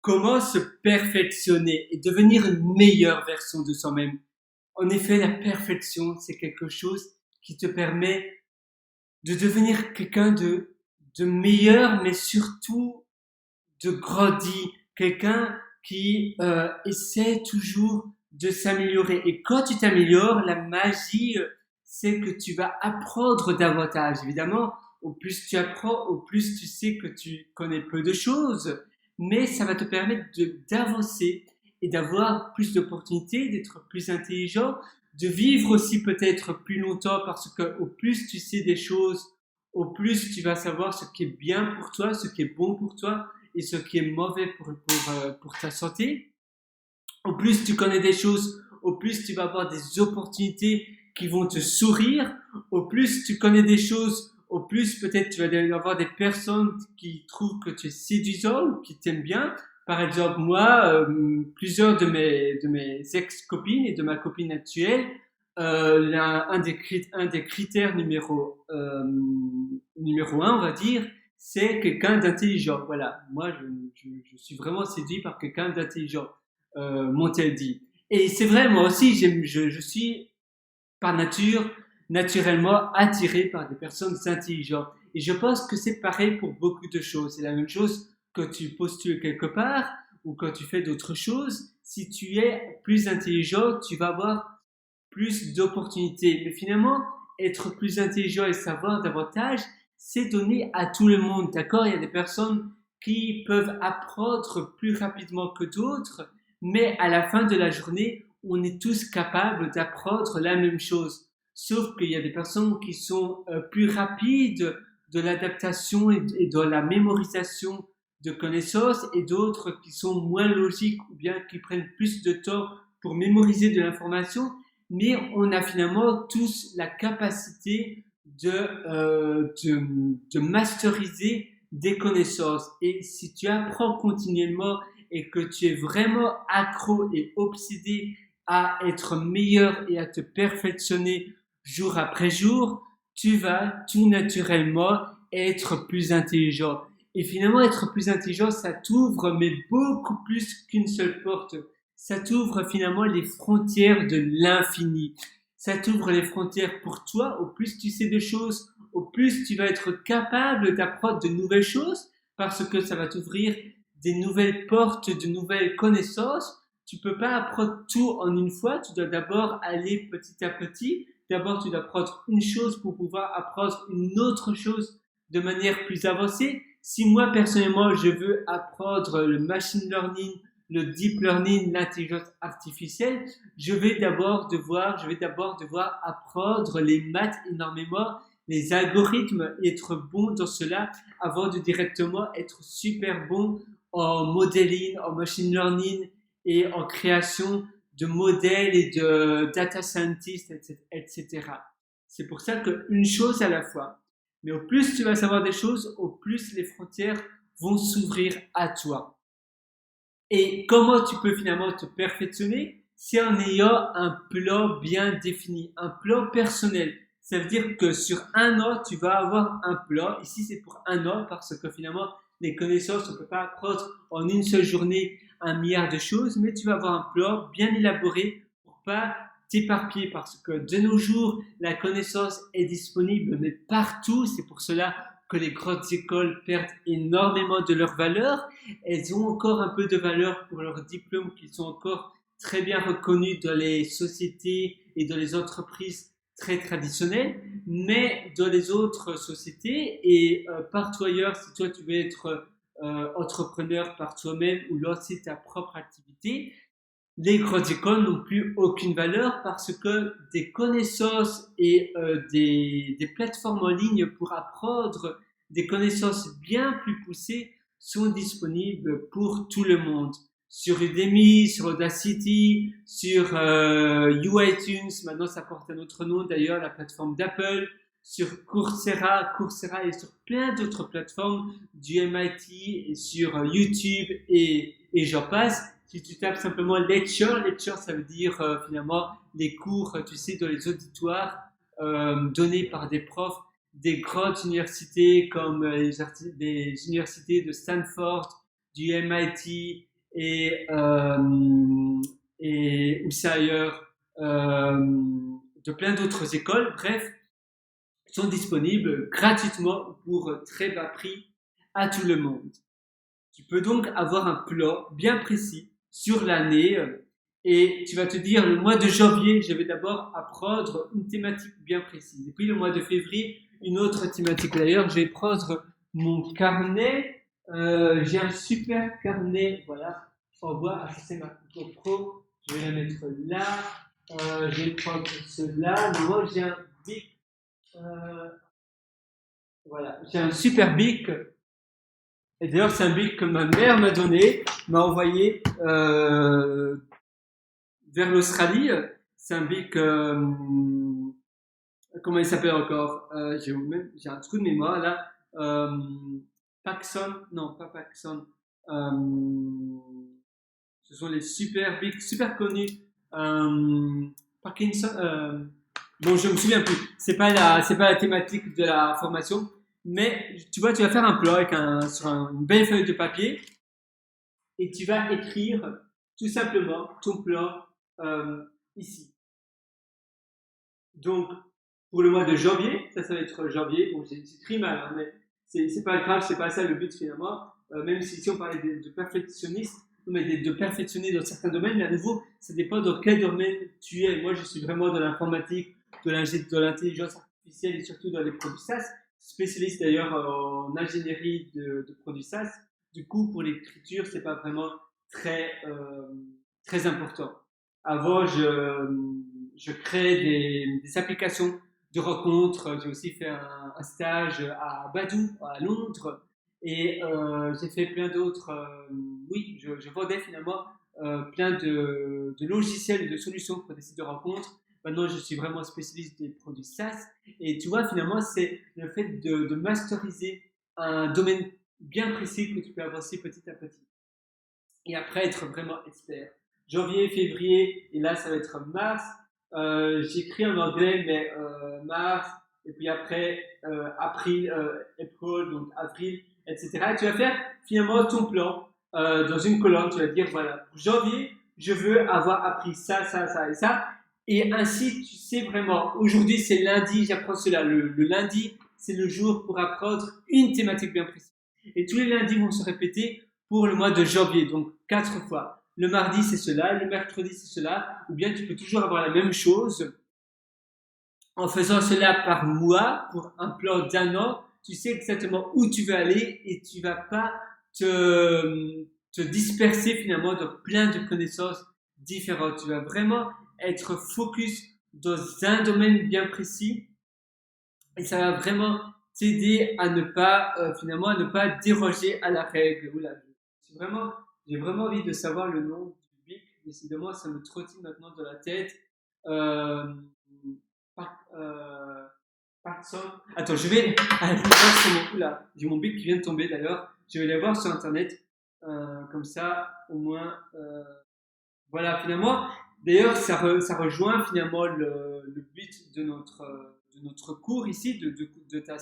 comment se perfectionner et devenir une meilleure version de soi-même. En effet, la perfection, c'est quelque chose qui te permet de devenir quelqu'un de meilleur, mais surtout de grandi, quelqu'un qui essaie toujours de s'améliorer. Et quand tu t'améliores, la magie, c'est que tu vas apprendre davantage. Évidemment, au plus tu apprends, au plus tu sais que tu connais peu de choses, mais ça va te permettre d'avancer et d'avoir plus d'opportunités, d'être plus intelligent, de vivre aussi peut-être plus longtemps parce que au plus tu sais des choses, au plus tu vas savoir ce qui est bien pour toi, ce qui est bon pour toi et ce qui est mauvais pour ta santé. Au plus tu connais des choses, au plus tu vas avoir des opportunités qui vont te sourire. Au plus tu connais des choses, au plus peut-être tu vas avoir des personnes qui trouvent que tu es séduisant ou qui t'aiment bien. Par exemple, moi, plusieurs de mes ex-copines et de ma copine actuelle, un des critères numéro un, on va dire, c'est quelqu'un d'intelligent. Voilà, moi, je suis vraiment séduit par quelqu'un d'intelligent, m'ont-elles dit. Et c'est vrai, moi aussi, je suis par nature, naturellement attiré par des personnes intelligentes. Et je pense que c'est pareil pour beaucoup de choses. C'est la même chose quand tu postules quelque part ou quand tu fais d'autres choses. Si tu es plus intelligent, tu vas avoir plus d'opportunités. Mais finalement, être plus intelligent et savoir davantage, c'est donné à tout le monde, d'accord? Il y a des personnes qui peuvent apprendre plus rapidement que d'autres, mais à la fin de la journée, on est tous capables d'apprendre la même chose. Sauf qu'il y a des personnes qui sont plus rapides de l'adaptation et de la mémorisation de connaissances et d'autres qui sont moins logiques ou bien qui prennent plus de temps pour mémoriser de l'information, mais on a finalement tous la capacité de masteriser des connaissances. Et si tu apprends continuellement et que tu es vraiment accro et obsédé à être meilleur et à te perfectionner jour après jour, tu vas tout naturellement être plus intelligent. Et finalement, être plus intelligent, ça t'ouvre, mais beaucoup plus qu'une seule porte. Ça t'ouvre finalement les frontières de l'infini. Ça t'ouvre les frontières pour toi. Au plus tu sais des choses, au plus tu vas être capable d'apprendre de nouvelles choses parce que ça va t'ouvrir des nouvelles portes, de nouvelles connaissances. Tu peux pas apprendre tout en une fois. Tu dois d'abord aller petit à petit. D'abord, tu dois apprendre une chose pour pouvoir apprendre une autre chose de manière plus avancée. Si moi, personnellement, je veux apprendre le machine learning, le deep learning, l'intelligence artificielle, je vais d'abord devoir apprendre les maths énormément, les algorithmes, être bon dans cela avant de directement être super bon en modeling, en machine learning et en création de modèles et de data scientists, etc. C'est pour ça qu'une chose à la fois. Mais au plus tu vas savoir des choses, au plus les frontières vont s'ouvrir à toi. Et comment tu peux finalement te perfectionner? C'est en ayant un plan bien défini, un plan personnel. Ça veut dire que sur un an, tu vas avoir un plan. Ici, c'est pour un an parce que finalement, les connaissances, on ne peut pas apprendre en une seule journée un milliard de choses, mais tu vas avoir un plan bien élaboré pour pas t'éparpiller parce que de nos jours, la connaissance est disponible, mais partout. C'est pour cela que les grandes écoles perdent énormément de leur valeur. Elles ont encore un peu de valeur pour leurs diplômes qui sont encore très bien reconnus dans les sociétés et dans les entreprises très traditionnelles, mais dans les autres sociétés et partout ailleurs, si toi tu veux être entrepreneur par toi-même ou lancer ta propre activité, les grandes écoles n'ont plus aucune valeur parce que des connaissances et des plateformes en ligne pour apprendre des connaissances bien plus poussées sont disponibles pour tout le monde. Sur Udemy, sur Audacity, sur UiTunes, maintenant ça porte un autre nom d'ailleurs, la plateforme d'Apple, sur Coursera et sur plein d'autres plateformes du MIT et sur YouTube et j'en passe. Si tu tapes simplement lecture ça veut dire finalement les cours, tu sais, dans les auditoires donnés par des profs des grandes universités comme les universités de Stanford, du MIT et, et aussi ailleurs, de plein d'autres écoles, bref, sont disponibles gratuitement pour très bas prix à tout le monde. Tu peux donc avoir un plan bien précis sur l'année et tu vas te dire le mois de janvier, je vais d'abord apprendre une thématique bien précise. Et puis le mois de février, une autre thématique. D'ailleurs, je vais prendre mon carnet. J'ai un super carnet, voilà, en bois. Ah, ça c'est ma GoPro. Je vais la mettre là. Je vais prendre cela. Moi, j'ai un bic. Euh, voilà, j'ai un super bic. Et d'ailleurs, c'est un bic que ma mère m'a donné, m'a envoyé vers l'Australie. C'est un bic, comment il s'appelle encore j'ai un trou de mémoire là. Euh, Paxson, non pas Paxson. Ce sont les super bics, super connus. Parkinson. Bon, je me souviens plus. C'est pas la thématique de la formation. Mais tu vois, tu vas faire un plan avec une belle feuille de papier et tu vas écrire tout simplement ton plan ici. Donc, pour le mois de janvier, ça va être janvier. Bon, j'ai écrit mal, hein, mais c'est pas grave, c'est pas ça le but finalement. Même si on parlait de perfectionniste, mais de perfectionner dans certains domaines, mais à nouveau, ça dépend dans quel domaine tu es. Moi, je suis vraiment dans l'informatique, de l'intelligence artificielle et surtout dans les produits SaaS, spécialiste d'ailleurs en ingénierie de produits SaaS. Du coup, pour l'écriture, c'est pas vraiment très important. Avant, je crée des applications de rencontres. J'ai aussi fait un stage à Badoo, à Londres, et j'ai fait plein d'autres. Oui, je vendais finalement plein de logiciels et de solutions pour des sites de rencontres. Maintenant, je suis vraiment spécialiste des produits SaaS. Et tu vois, finalement, c'est le fait de masteriser un domaine bien précis que tu peux avancer petit à petit. Et après, être vraiment expert. Janvier, février, et là, ça va être mars. J'écris en anglais, mais mars, et puis après, avril, April, donc avril, etc. Et tu vas faire finalement ton plan dans une colonne. Tu vas dire, voilà, pour janvier, je veux avoir appris ça, ça, ça et ça. Et ainsi, tu sais vraiment, aujourd'hui, c'est lundi, j'apprends cela. Le lundi, c'est le jour pour apprendre une thématique bien précise. Et tous les lundis vont se répéter pour le mois de janvier, donc 4 fois. Le mardi, c'est cela, le mercredi, c'est cela, ou bien tu peux toujours avoir la même chose en faisant cela par mois, pour un plan d'un an. Tu sais exactement où tu veux aller et tu vas pas te disperser finalement dans plein de connaissances différentes. Tu vas vraiment être focus dans un domaine bien précis et ça va vraiment t'aider à ne pas finalement à ne pas déroger à la règle. Oula, j'ai vraiment envie de savoir le nom du bic. Décidément, ça me trottine maintenant dans la tête. Euh, par, euh, Parkinson. Attends, je vais aller voir sur mon oula, j'ai mon bic qui vient de tomber d'ailleurs. Je vais aller voir sur internet. Comme ça, au moins, voilà, finalement, d'ailleurs, ça rejoint finalement le but de notre cours ici, de ta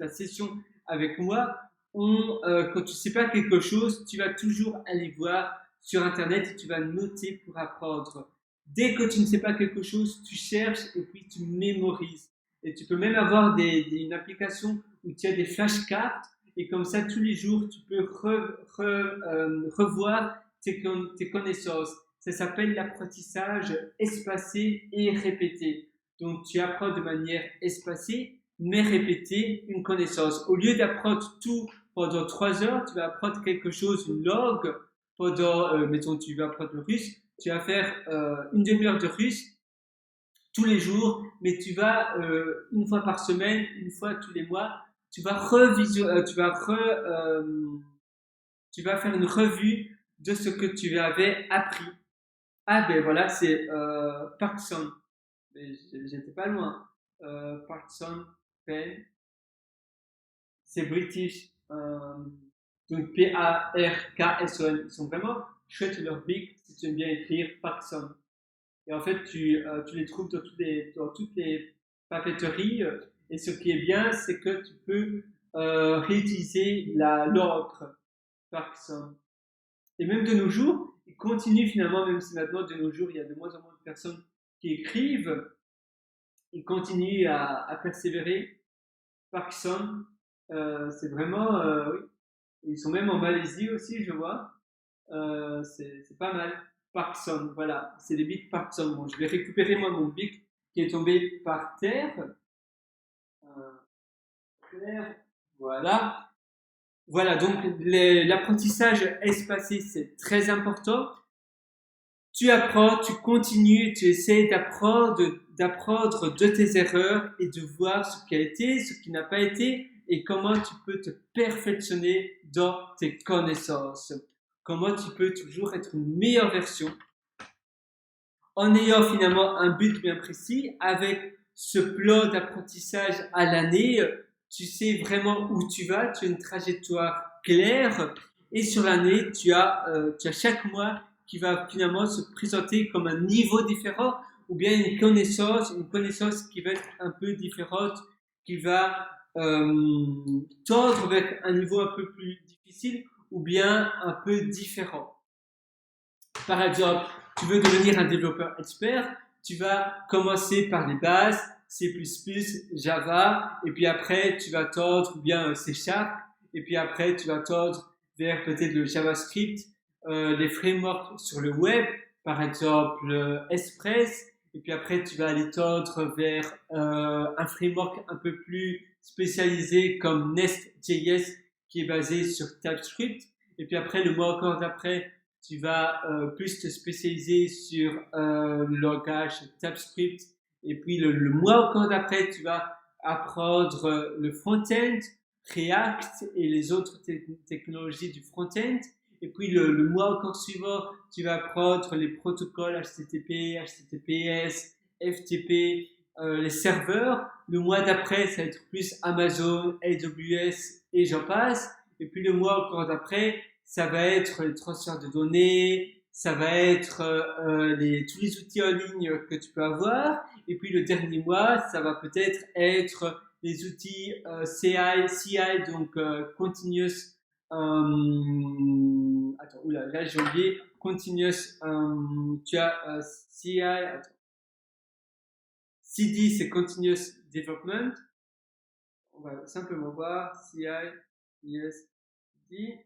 session avec moi. Quand tu sais pas quelque chose, tu vas toujours aller voir sur Internet et tu vas noter pour apprendre. Dès que tu ne sais pas quelque chose, tu cherches et puis tu mémorises. Et tu peux même avoir une application où tu as des flashcards et comme ça, tous les jours, tu peux revoir tes connaissances. Ça s'appelle l'apprentissage espacé et répété. Donc, tu apprends de manière espacée, mais répétée une connaissance. Au lieu d'apprendre tout pendant 3 heures, tu vas apprendre quelque chose, une langue, pendant, mettons, tu vas apprendre le russe, tu vas faire une demi-heure de russe tous les jours, mais tu vas, une fois par semaine, une fois tous les mois, tu vas tu vas faire une revue de ce que tu avais appris. Ah ben voilà, c'est Parkson. Mais j'étais pas loin. Parkson, Pen, c'est British. Donc Parkson. Ils sont vraiment chouettes leurs bics si tu aimes bien écrire Parkson. Et en fait, tu les trouves dans toutes les papeteries. Et ce qui est bien, c'est que tu peux réutiliser l'encre Parkson. Et même de nos jours, il continue finalement, même si maintenant de nos jours, il y a de moins en moins de personnes qui écrivent, il continue à persévérer. Parkinson, c'est vraiment, oui. Ils sont même en Malaisie aussi, je vois. C'est pas mal. Parkinson, voilà, c'est les bics Parkinson. Bon, je vais récupérer moi mon bic qui est tombé par terre. Clair. Voilà. Voilà, donc l'apprentissage espacé, c'est très important. Tu apprends, tu continues, tu essaies d'apprendre de tes erreurs et de voir ce qui a été, ce qui n'a pas été et comment tu peux te perfectionner dans tes connaissances. Comment tu peux toujours être une meilleure version en ayant finalement un but bien précis avec ce plan d'apprentissage à l'année. Tu sais vraiment où tu vas, tu as une trajectoire claire et sur l'année, tu as chaque mois qui va finalement se présenter comme un niveau différent ou bien une connaissance qui va être un peu différente, qui va tendre vers un niveau un peu plus difficile ou bien un peu différent. Par exemple, tu veux devenir un développeur expert, tu vas commencer par les bases, C++, Java, et puis après tu vas tendre bien C Sharp, et puis après tu vas tendre vers peut-être le JavaScript, les frameworks sur le web, par exemple Express, et puis après tu vas aller tendre vers un framework un peu plus spécialisé comme Nest.js qui est basé sur TypeScript, et puis après le mois encore d'après tu vas plus te spécialiser sur le langage TypeScript et puis le mois encore d'après tu vas apprendre le front-end, React et les autres technologies du front-end et puis le mois encore suivant tu vas apprendre les protocoles HTTP, HTTPS, FTP, les serveurs. Le mois d'après ça va être plus Amazon, AWS et j'en passe et puis le mois encore d'après ça va être le transfert de données, ça va être tous les outils en ligne que tu peux avoir. Et puis le dernier mois, ça va peut-être être les outils CI, donc Continuous. Attends, oula, là j'ai oublié. Continuous, tu as CI, attends. CD, c'est Continuous Development. On va simplement voir CI, yes, CD.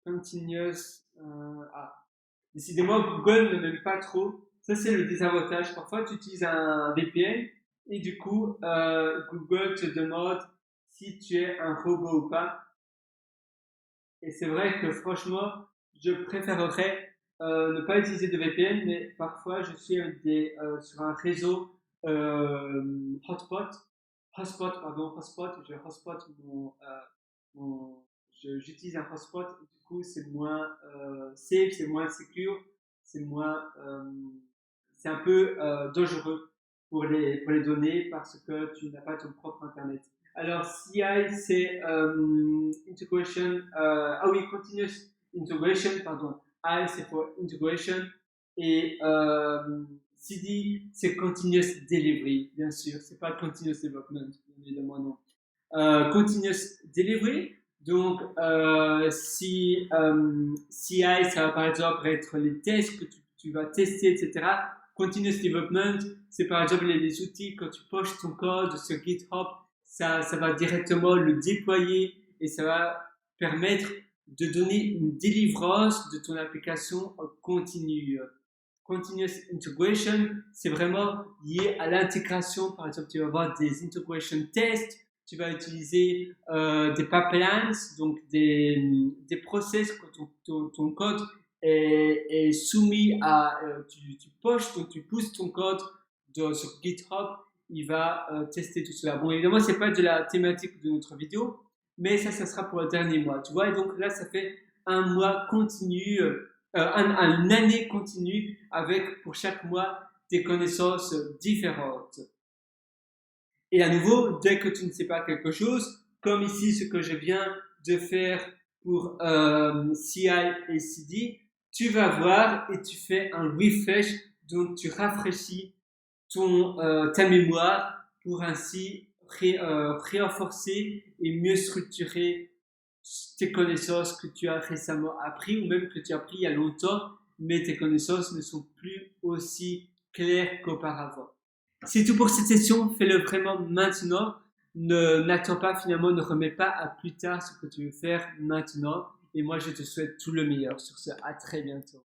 Continuous. Décidément, Google ne m'aime pas trop. Ça, c'est le désavantage. Parfois, tu utilises un VPN et du coup, Google te demande si tu es un robot ou pas. Et c'est vrai que franchement, je préférerais ne pas utiliser de VPN, mais parfois, je suis sur un réseau hotspot, je hotspot mon j'utilise un hotspot et du coup c'est moins safe, c'est moins secure, c'est moins c'est un peu dangereux pour les données parce que tu n'as pas ton propre internet. Alors CI c'est integration continuous integration pardon. I c'est pour integration et CD c'est continuous delivery bien sûr, c'est pas continuous development évidemment non. Continuous delivery. Donc, CI, ça va par exemple être les tests que tu vas tester, etc. Continuous development, c'est par exemple les outils quand tu postes ton code sur GitHub, ça va directement le déployer et ça va permettre de donner une délivrance de ton application en continu. Continuous integration, c'est vraiment lié à l'intégration. Par exemple, tu vas avoir des integration tests, tu vas utiliser des pipelines, donc des process quand ton code est soumis à, tu pousses ton code sur GitHub, il va tester tout cela. Bon, évidemment, c'est pas de la thématique de notre vidéo, mais ça sera pour le dernier mois, tu vois. Et donc là, ça fait un mois continu, une année continue avec pour chaque mois des connaissances différentes. Et à nouveau, dès que tu ne sais pas quelque chose, comme ici ce que je viens de faire pour CI et CD, tu vas voir et tu fais un refresh, donc tu rafraîchis ta mémoire pour ainsi renforcer et mieux structurer tes connaissances que tu as récemment appris ou même que tu as appris il y a longtemps, mais tes connaissances ne sont plus aussi claires qu'auparavant. C'est tout pour cette session, fais-le vraiment maintenant. N'attends pas finalement, ne remets pas à plus tard ce que tu veux faire maintenant. Et moi, je te souhaite tout le meilleur. Sur ce, à très bientôt.